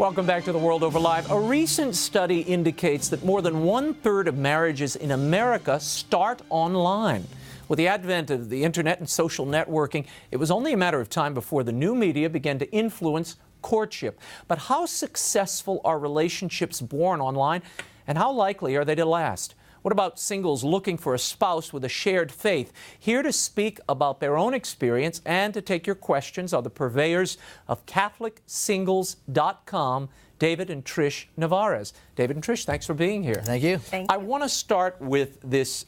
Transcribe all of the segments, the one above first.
Welcome back to The World Over Live. A recent study indicates that more than 1/3 of marriages in America start online. With the advent of the internet and social networking, it was only a matter of time before the new media began to influence courtship. But how successful are relationships born online, and how likely are they to last? What about singles looking for a spouse with a shared faith? Here to speak about their own experience and to take your questions are the purveyors of CatholicSingles.com, David and Trish Nevarez. David and Trish, thanks for being here. Thank you. I want to start with this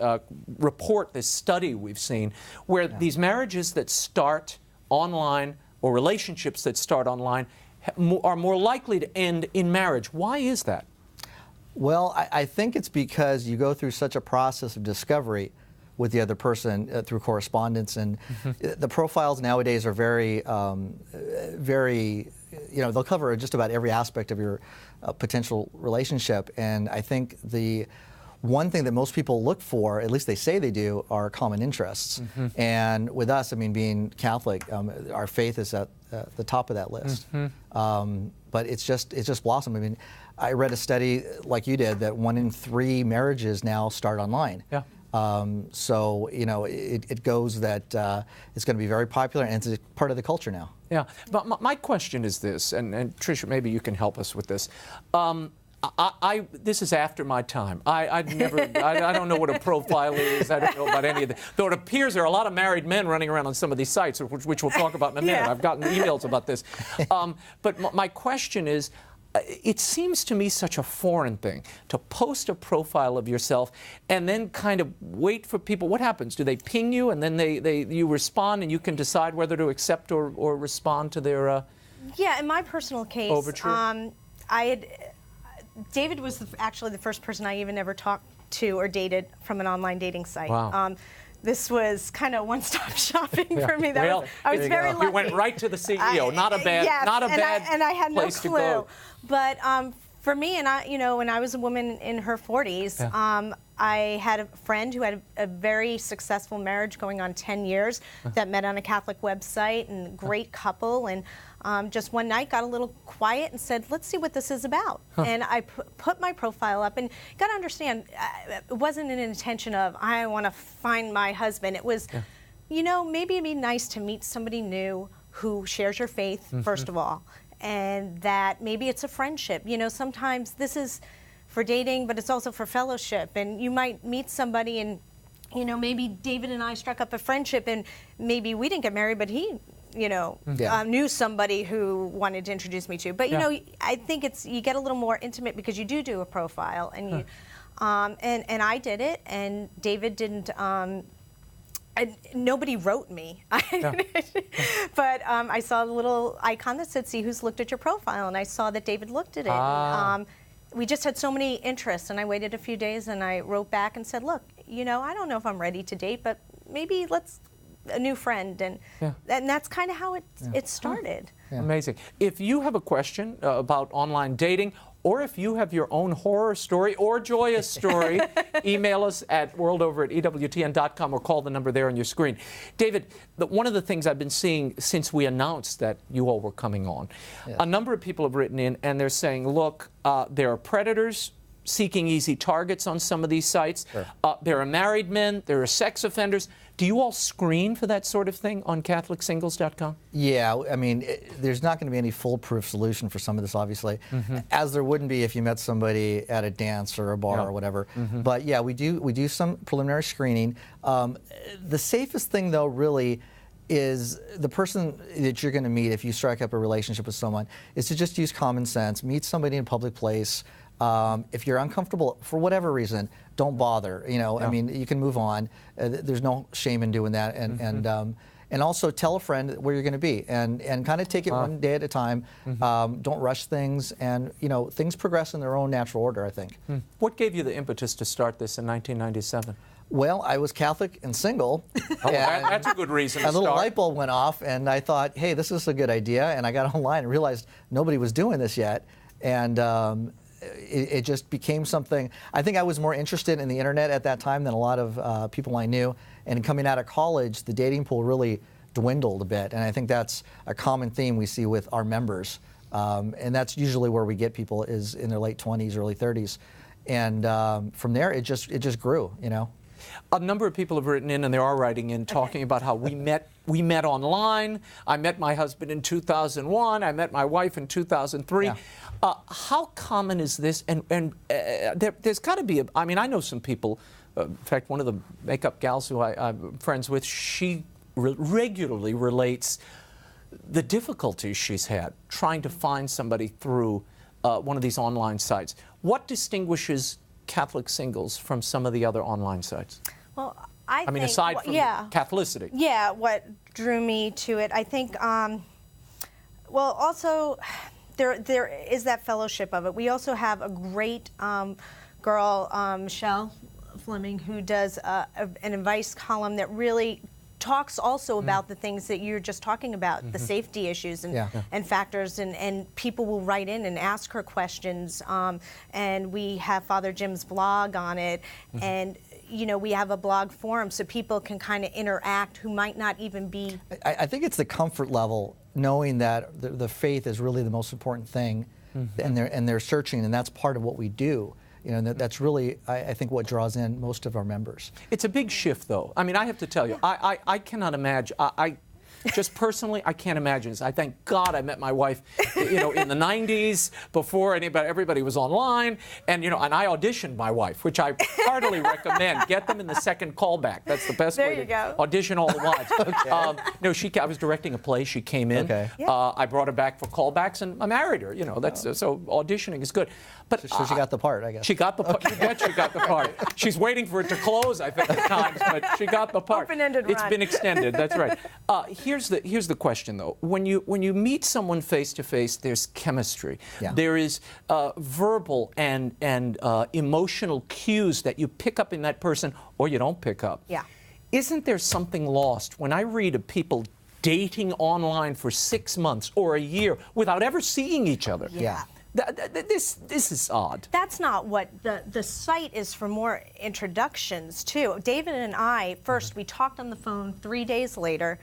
report, this study we've seen, where these marriages that start online or relationships that start online are more likely to end in marriage. Why is that? Well, I think it's because you go through such a process of discovery with the other person through correspondence, and the profiles nowadays are very, they'll cover just about every aspect of your potential relationship. And I think the one thing that most people look for, at least they say they do, are common interests. And with us, I mean, being Catholic, our faith is at the top of that list. But it's just blossomed. I mean, I read a study like you did that 1 in 3 marriages now start online. Yeah. So, you know, it goes that it's going to be very popular, and it's part of the culture now. Yeah. But my question is this, and Tricia, maybe you can help us with this. This is after my time. I don't know what a profile is. I don't know about any of that. Though it appears there are a lot of married men running around on some of these sites, which we'll talk about in a minute. Yeah. I've gotten emails about this. But my question is, it seems to me such a foreign thing to post a profile of yourself and then kind of wait for people. What happens? Do they ping you and then you respond and you can decide whether to accept or respond to their Yeah, in my personal case, overture? David was actually the first person I even ever talked to or dated from an online dating site. Wow. This was kind of one-stop shopping for me. Well, I was very lucky. You went right to the CEO. Not a bad and I had no place clue. to go. But for me, and when I was a woman in her 40s, I had a friend who had a very successful marriage going on 10 years that met on a Catholic website, and great couple, and just one night got a little quiet and said, let's see what this is about. And I put my profile up, and you got to understand, it wasn't an intention of, I want to find my husband. It was, maybe it'd be nice to meet somebody new who shares your faith, first of all, and that maybe it's a friendship. Sometimes this is for dating, but it's also for fellowship. And you might meet somebody and, maybe David and I struck up a friendship, and maybe we didn't get married, but he, knew somebody who wanted to introduce me to. But, I think you get a little more intimate because you do a profile. And you, and I did it, and David didn't, nobody wrote me. But I saw a little icon that said, see who's looked at your profile, and I saw that David looked at it. We just had so many interests, and I waited a few days, and I wrote back and said, look, I don't know if I'm ready to date, but maybe let's a new friend, and that's kind of how it started. Amazing. If you have a question about online dating, or if you have your own horror story or joyous story, email us at worldover@ewtn.com or call the number there on your screen. David, one of the things I've been seeing since we announced that you all were coming on, a number of people have written in and they're saying, look, there are predators seeking easy targets on some of these sites. There are married men, there are sex offenders. Do you all screen for that sort of thing on CatholicSingles.com? Yeah, I mean, there's not going to be any foolproof solution for some of this, obviously, as there wouldn't be if you met somebody at a dance or a bar or whatever. But yeah, we do some preliminary screening. The safest thing, though, really is the person that you're going to meet if you strike up a relationship with someone is to just use common sense, meet somebody in a public place. If you're uncomfortable for whatever reason, don't bother. I mean, you can move on. There's no shame in doing that, and also tell a friend where you're going to be, and kind of take it one day at a time. Don't rush things, and things progress in their own natural order, I think. What gave you the impetus to start this in 1997? Well, I was Catholic and single. That's a good reason to start. A little light start. bulb went off, and I thought, hey, this is a good idea. And I got online and realized nobody was doing this yet, and it just became something. I think I was more interested in the internet at that time than a lot of people I knew. And coming out of college, the dating pool really dwindled a bit. And I think that's a common theme we see with our members. And that's usually where we get people is in their late 20s, early 30s. And from there, it just grew, you know. A number of people have written in, and they are writing in, talking about how we met online. I met my husband in 2001. I met my wife in 2003. Yeah. How common is this? And there's got to be I mean, I know some people. In fact, one of the makeup gals who I'm friends with, she regularly relates the difficulties she's had trying to find somebody through one of these online sites. What distinguishes Catholic singles from some of the other online sites? Well, I mean, aside from Catholicity. Yeah, what drew me to it, I think, well, also, there is that fellowship of it. We also have a great girl, Michelle Fleming, who does an advice column that really talks also about the things that you're just talking about, the safety issues and factors, and people will write in and ask her questions, and we have Father Jim's blog on it, and you know, we have a blog forum so people can kind of interact who might not even be. I think it's the comfort level, knowing that the faith is really the most important thing, and they're searching, and that's part of what we do. You know, that's really, I think, what draws in most of our members. It's a big shift, though. I mean, I have to tell you, I cannot imagine. Just personally, I can't imagine this. I thank God I met my wife, you know, in the 90s before everybody was online, and you know, and I auditioned my wife, which I heartily recommend. Get them in the second callback. That's the best way to audition all the wives. No, I was directing a play. She came in. Okay. I brought her back for callbacks, and I married her. You know, that's so auditioning is good. But so she got the part, I guess. She got the part. You bet she got the part. She's waiting for it to close, I think, at times, but she got the part. Open-ended It's run. been extended. That's right. Here's the question, though. When you meet someone face to face, there's chemistry. Yeah. There is verbal and emotional cues that you pick up in that person, or you don't pick up. Yeah. Isn't there something lost when I read of people dating online for 6 months or a year without ever seeing each other? Yeah. This is odd. That's not what the site is for. More introductions too. David and I first we talked on the phone 3 days later.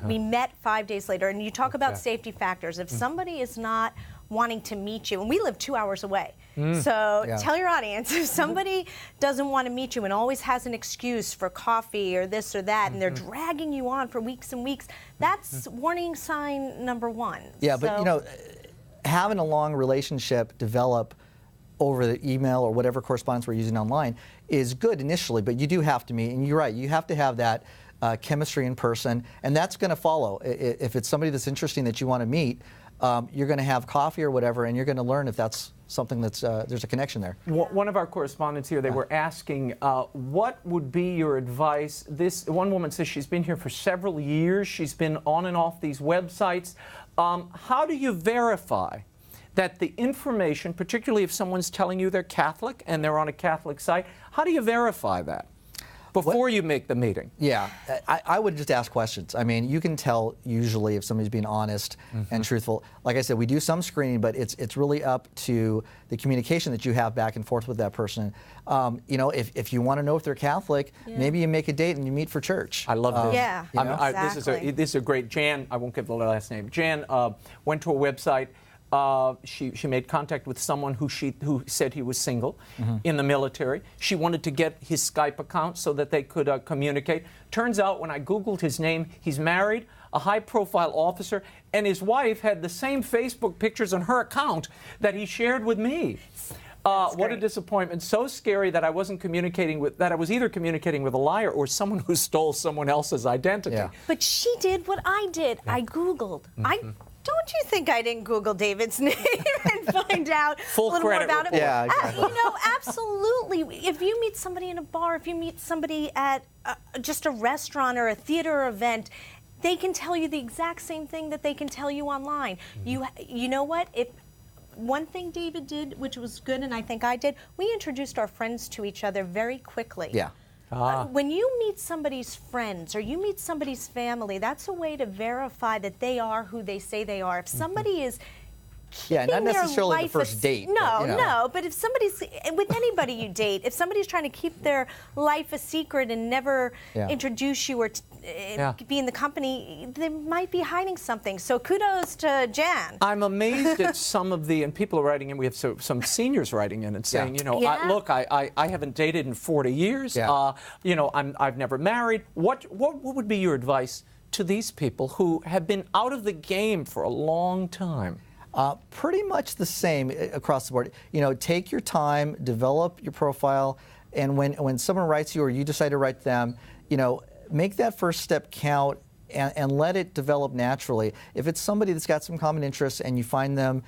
We met 5 days later, and you talk about safety factors. If somebody is not wanting to meet you, and we live 2 hours away, so tell your audience if somebody doesn't want to meet you and always has an excuse for coffee or this or that, and they're dragging you on for weeks and weeks, that's warning sign number one. Yeah, but you know, having a long relationship develop over the email or whatever correspondence we're using online is good initially, but you do have to meet, and you're right, you have to have that chemistry in person, and that's going to follow. If it's somebody that's interesting that you want to meet, you're going to have coffee or whatever, and you're going to learn if that's something that's there's a connection there. One of our correspondents here, they were asking, what would be your advice? This one woman says she's been here for several years. She's been on and off these websites. How do you verify that the information, particularly if someone's telling you they're Catholic and they're on a Catholic site, how do you verify that before you make the meeting? Yeah, I would just ask questions. I mean, you can tell usually if somebody's being honest and truthful. Like I said, we do some screening, but it's really up to the communication that you have back and forth with that person. You know, if you want to know if they're Catholic, maybe you make a date and you meet for church. I love this. Yeah, you know? exactly. This is a great. Jan, I won't give the last name. Jan went to a website. She made contact with someone who said he was single in the military. She wanted to get his Skype account so that they could communicate. Turns out when I Googled his name, he's married, a high-profile officer, and his wife had the same Facebook pictures on her account that he shared with me. What a disappointment. So scary that I wasn't communicating with, that I was either communicating with a liar or someone who stole someone else's identity. Yeah. But she did what I did. I Googled. Don't you think I didn't Google David's name and find out a little more about him? Yeah, exactly. You know, absolutely. If you meet somebody in a bar, if you meet somebody at just a restaurant or a theater event, they can tell you the exact same thing that they can tell you online. You know what? One thing David did, which was good, and I think I did, we introduced our friends to each other very quickly. Yeah. When you meet somebody's friends or you meet somebody's family, that's a way to verify that they are who they say they are. If somebody is Yeah, not keeping their necessarily the life first date. No, but, you know. no. But if somebody's with anybody you date, if somebody's trying to keep their life a secret and never introduce you or be in the company, they might be hiding something. So kudos to Jan. I'm amazed at some of the, and people are writing in, we have some seniors writing in and saying, you know, look, I haven't dated in 40 years. You know, I've never married. What would be your advice to these people who have been out of the game for a long time? Pretty much the same across the board. You know, take your time, develop your profile, and when someone writes you or you decide to write them, you know, make that first step count and let it develop naturally. If it's somebody that's got some common interests and you find them,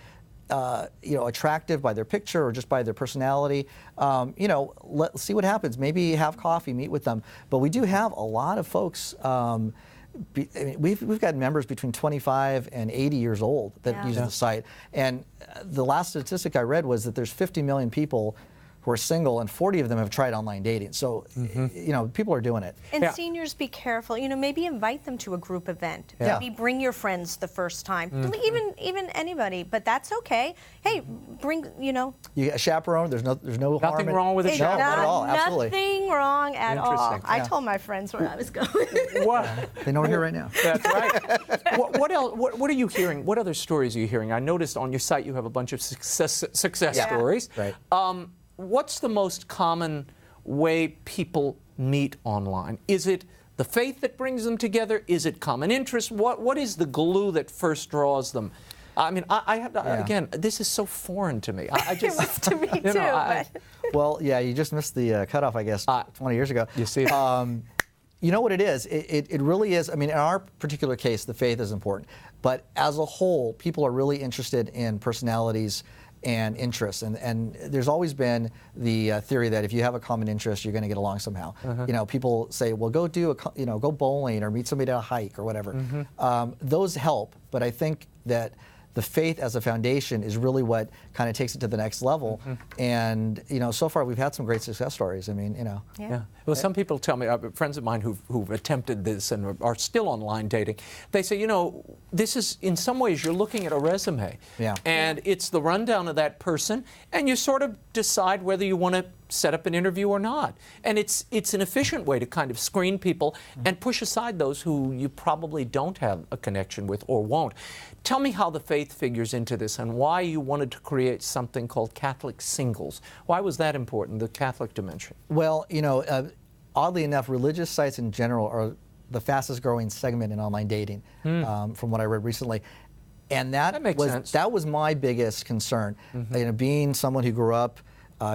you know, attractive by their picture or just by their personality, you know, let's see what happens. Maybe have coffee, meet with them. But we do have a lot of folks. We've got members between 25 and 80 years old that use the site, and the last statistic I read was that there's 50 million people who are single, and 40 of them have tried online dating. So, you know, people are doing it. And seniors, be careful. You know, maybe invite them to a group event. Maybe bring your friends the first time. Even anybody, but that's okay. Hey, bring, you know. You get a chaperone. There's no harm. Nothing wrong with a chaperone. Not at all. Absolutely. Nothing wrong at all. I told my friends where I was going. They know we're here right now. That's right. What else? What are you hearing? What other stories are you hearing? I noticed on your site you have a bunch of success stories. Right. What's the most common way people meet online? Is it the faith that brings them together? Is it common interest? What is the glue that first draws them? I mean, I have to, again, this is so foreign to me. I just, it was to me too. Well, yeah, you just missed the cutoff, I guess, 20 years ago. You see it. You know what it is? It really is. I mean, in our particular case, the faith is important. But as a whole, people are really interested in personalities and interests, and there's always been the theory that if you have a common interest, you're going to get along somehow. You know, people say, well, go go bowling or meet somebody at a hike or whatever. Those help, but I think that the faith as a foundation is really what kind of takes it to the next level. And you know, so far we've had some great success stories. I mean, you know. Yeah. Well, some people tell me, friends of mine who've attempted this and are still online dating, they say, you know, this is, in some ways, you're looking at a resume. And it's the rundown of that person, and you sort of decide whether you want to set up an interview or not. And it's an efficient way to kind of screen people and push aside those who you probably don't have a connection with or won't. Tell me how the faith figures into this and why you wanted to create something called Catholic Singles. Why was that important, the Catholic dimension? Well, you know, oddly enough, religious sites in general are the fastest growing segment in online dating, from what I read recently. And that makes sense. That was my biggest concern. You know, being someone who grew up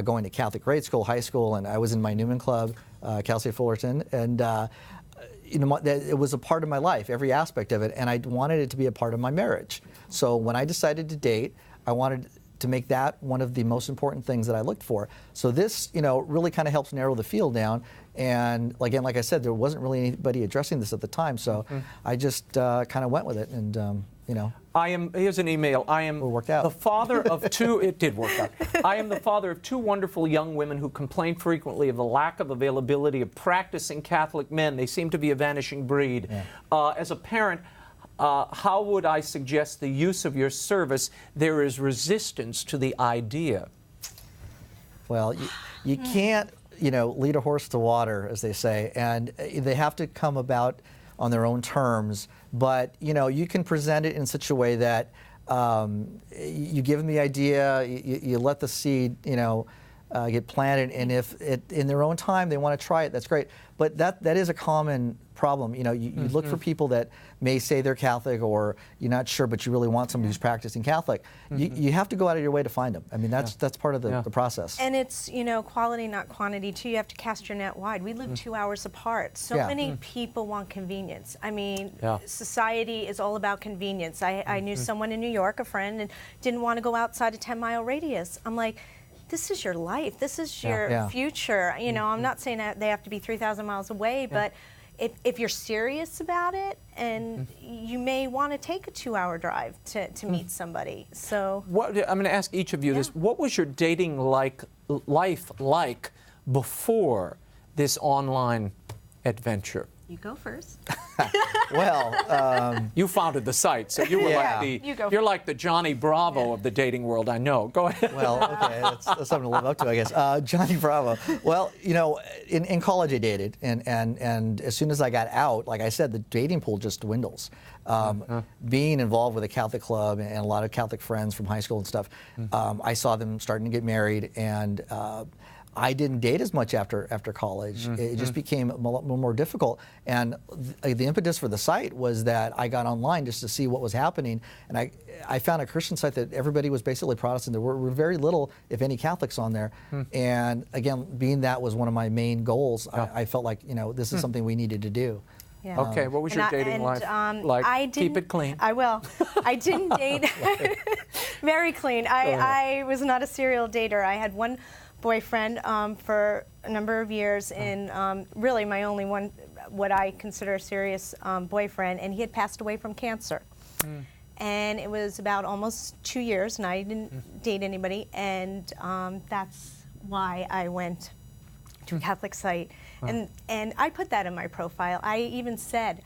going to Catholic grade school, high school, and I was in my Newman Club, Cal State Fullerton, and you know, it was a part of my life, every aspect of it, and I wanted it to be a part of my marriage. So when I decided to date, I wanted to make that one of the most important things that I looked for. So this, you know, really kind of helps narrow the field down. And again, like I said, there wasn't really anybody addressing this at the time, so I just kind of went with it, and you know. Here's an email. I am the father of two, it did work out. I am the father of two wonderful young women who complain frequently of the lack of availability of practicing Catholic men. They seem to be a vanishing breed. As a parent, how would I suggest the use of your service? There is resistance to the idea. Well, you can't, you know, lead a horse to water, as they say, and they have to come about on their own terms. But you know, you can present it in such a way that you give them the idea, you let the seed, you know, get planted, and if in their own time they want to try it, that's great. But that is a common problem. You know, you look for people that may say they're Catholic, or you're not sure, but you really want somebody who's practicing Catholic. You have to go out of your way to find them. I mean, that's part of the process. And it's, you know, quality, not quantity, too. You have to cast your net wide. We live 2 hours apart. So many people want convenience. I mean, society is all about convenience. I knew someone in New York, a friend, and didn't want to go outside a 10-mile radius. I'm like, this is your life. This is your future. You know, I'm not saying that they have to be 3,000 miles away, but if you're serious about it, and you may want to take a 2-hour drive to meet somebody. So I'm going to ask each of you this. What was your dating life like before this online adventure? You go first. Well, you founded the site, so you were Yeah. like you're like the Johnny Bravo of the dating world. I know. Go ahead. well, okay, that's something to live up to, I guess. Johnny Bravo. Well, you know, in college I dated, and as soon as I got out, like I said, the dating pool just dwindles. Being involved with a Catholic club and a lot of Catholic friends from high school and stuff, I saw them starting to get married, and I didn't date as much after college. It just became a lot more difficult. And the impetus for the site was that I got online just to see what was happening. And I found a Christian site that everybody was basically Protestant. There were very little, if any, Catholics on there. And again, being that was one of my main goals, I felt like, you know, this is something we needed to do. Yeah. Okay, what was your dating life like? Keep it clean. I will. I didn't date very clean. I was not a serial dater. I had one boyfriend for a number of years, and really my only one, what I consider a serious boyfriend, and he had passed away from cancer. And it was about almost 2 years, and I didn't date anybody, and that's why I went to a Catholic site. And I put that in my profile. I even said,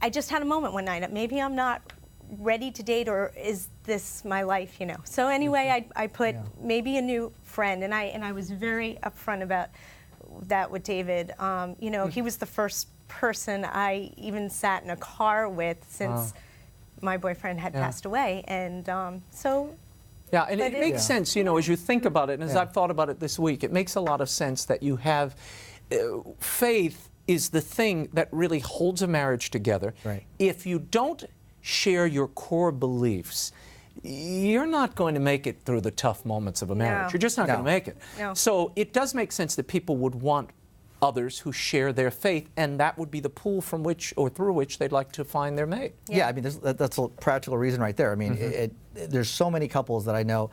I just had a moment one night that maybe I'm not ready to date, or is this my life, you know? So anyway, I put maybe a new friend, and I was very upfront about that with David. You know, he was the first person I even sat in a car with since my boyfriend had passed away, and so. Yeah, and it makes sense, you know, as you think about it, and as I've thought about it this week, it makes a lot of sense that you have faith is the thing that really holds a marriage together. Right. If you don't share your core beliefs, you're not going to make it through the tough moments of a marriage. You're just not going to make it. So it does make sense that people would want others who share their faith, and that would be the pool from which or through which they'd like to find their mate. Yeah, I mean, that's a practical reason right there. I mean, there's so many couples that I know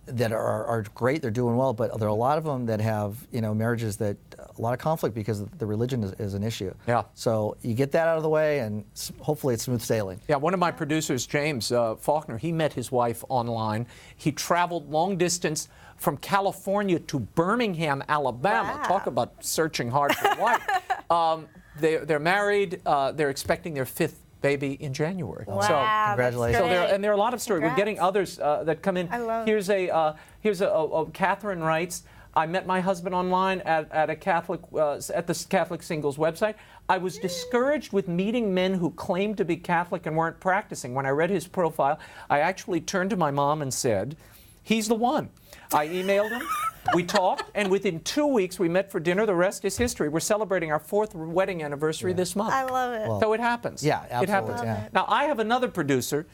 that are great, they're doing well, but there are a lot of them that have, you know, marriages that a lot of conflict because the religion is an issue. Yeah. So you get that out of the way, and hopefully it's smooth sailing. Yeah, one of my producers, James Faulkner, he met his wife online. He traveled long distance from California to Birmingham, Alabama. Wow. Talk about searching hard for a wife. They're married. They're expecting their 5th baby in January. Wow, So, congratulations. so there are a lot of stories. We're getting others that come in. I love Here's a Catherine writes, I met my husband online at a Catholic at the Catholic Singles website. I was discouraged with meeting men who claimed to be Catholic and weren't practicing. When I read his profile, I actually turned to my mom and said, he's the one. I emailed him. We talked, and within 2 weeks, we met for dinner. The rest is history. We're celebrating our 4th wedding anniversary this month. I love it. Well, So it happens. Yeah, absolutely. It happens. Yeah. Now, I have another producer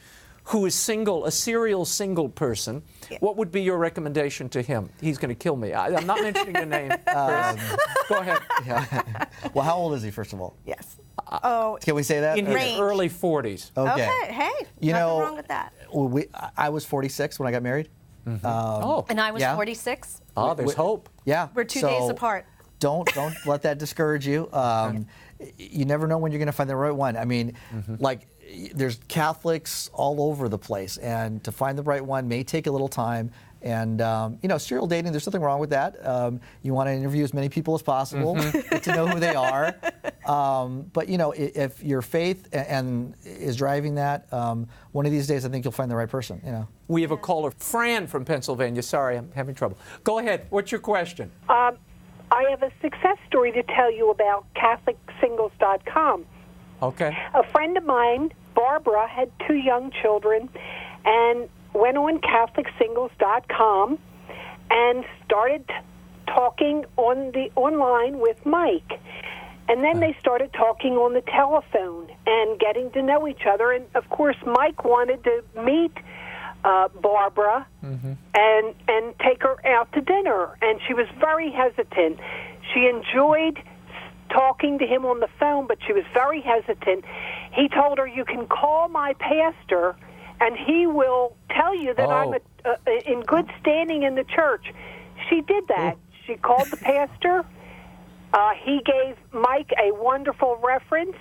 who is single, a serial single person. What would be your recommendation to him? He's going to kill me. I'm not mentioning your name, Chris. Go ahead. Yeah. Well, how old is he, first of all? Yes. Oh, Can we say that? In his Range. early 40s. Okay. hey, You nothing know, wrong with that. Well, I was 46 when I got married. Oh, And I was yeah. 46. there's hope. Yeah. We're 2 days apart. Don't let that discourage you. You never know when you're going to find the right one. I mean, like, there's Catholics all over the place, and to find the right one may take a little time. And you know, serial dating, there's nothing wrong with that. You want to interview as many people as possible, get to know who they are. But you know, if your faith and is driving that, one of these days, I think you'll find the right person. You know. We have a caller, Fran from Pennsylvania. Sorry, I'm having trouble. Go ahead. What's your question? I have a success story to tell you about CatholicSingles.com. Okay. A friend of mine, Barbara, had 2 young children and went on CatholicSingles.com and started talking online with Mike. And then they started talking on the telephone and getting to know each other. And, of course, Mike wanted to meet Barbara and take her out to dinner. And she was very hesitant. She enjoyed talking to him on the phone, but she was very hesitant. He told her, you can call my pastor, and he will tell you that I'm in good standing in the church. She did that. She called the pastor. He gave Mike a wonderful reference.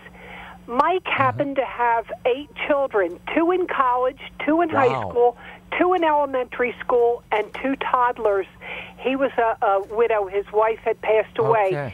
Mike happened to have 8 children, 2 in college, 2 in high school, 2 in elementary school, and 2 toddlers. He was a widow. His wife had passed away.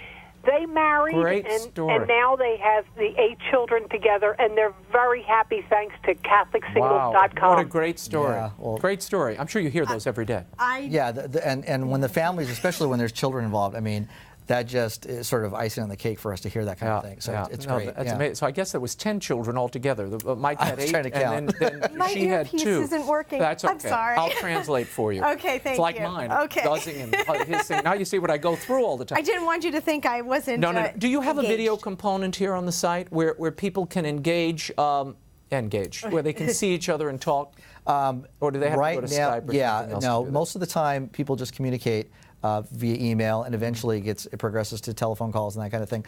they married, Great and story. now they have the 8 children together, and they're very happy thanks to CatholicSingles.com. Wow, what a great story. Yeah, well- Great story. I'm sure you hear those every day. Yeah, and when the families, especially when there's children involved, I mean, that just is sort of icing on the cake for us to hear that kind of thing. So it's No, great. That's yeah. amazing. So I guess there was 10 children altogether. Mike I had was 8, trying to and then My she had earpiece 2. isn't working. That's okay. I'm sorry. I'll translate for you. Okay, thank It's like you. mine. Okay. Buzzing and his thing. Now you see what I go through all the time. I didn't want you to think I wasn't. No. Do you have a video engaged. component here on the site where people can engage, where they can see each other and talk? Or do they have right to go to now, Skype or yeah, something else? no. to do that? Most of the time, people just communicate via email, and eventually it progresses to telephone calls and that kind of thing.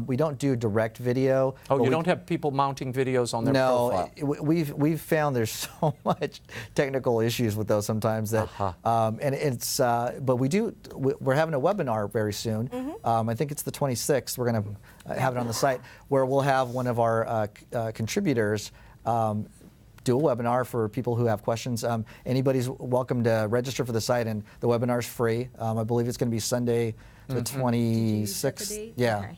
We don't do direct video. Oh, but you don't have people mounting videos on their profile? No, we've found there's so much technical issues with those sometimes that, and it's. But we're having a webinar very soon. I think it's the 26th. We're going to have it on the site where we'll have one of our contributors. Do a webinar for people who have questions. Anybody's welcome to register for the site, and the webinar's free. I believe it's going to be Sunday, the 26th. Yeah.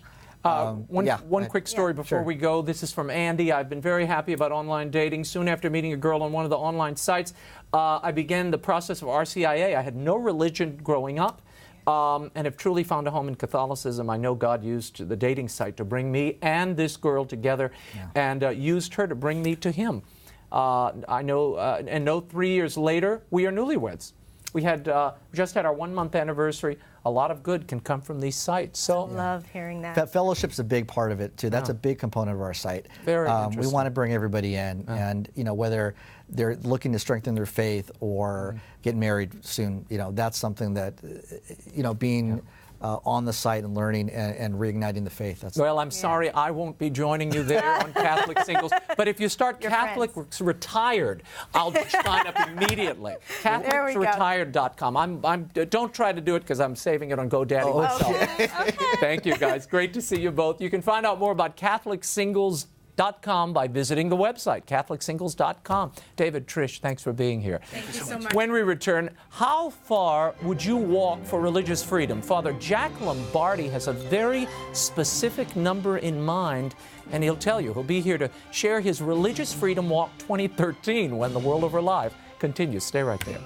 Okay. One quick story before sure. we go. This is from Andy. I've been very happy about online dating. Soon after meeting a girl on one of the online sites, I began the process of RCIA. I had no religion growing up. And have truly found a home in Catholicism. I know God used the dating site to bring me and this girl together, and used her to bring me to Him. I know, and 3 years later, we are newlyweds. We had just had our 1-month anniversary. A lot of good can come from these sites. So Love hearing that. That fellowship's a big part of it too. That's a big component of our site. Very We interesting. want to bring everybody in, and whether they're looking to strengthen their faith or get married soon, that's something that being on the site and learning and reigniting the faith. Well, I'm sorry I won't be joining you there on Catholic Singles. But if you start Catholic Retired, I'll sign up immediately. CatholicRetired.com. Don't try to do it because I'm saving it on GoDaddy myself. Okay. Thank you, guys. Great to see you both. You can find out more about CatholicSingles.com by visiting the website, CatholicSingles.com. David, Trish, thanks for being here. Thank you so much. When we return, how far would you walk for religious freedom? Father Jack Lombardi has a very specific number in mind, and he'll tell you. He'll be here to share his Religious Freedom Walk 2013 when the World Over Live continues. Stay right there.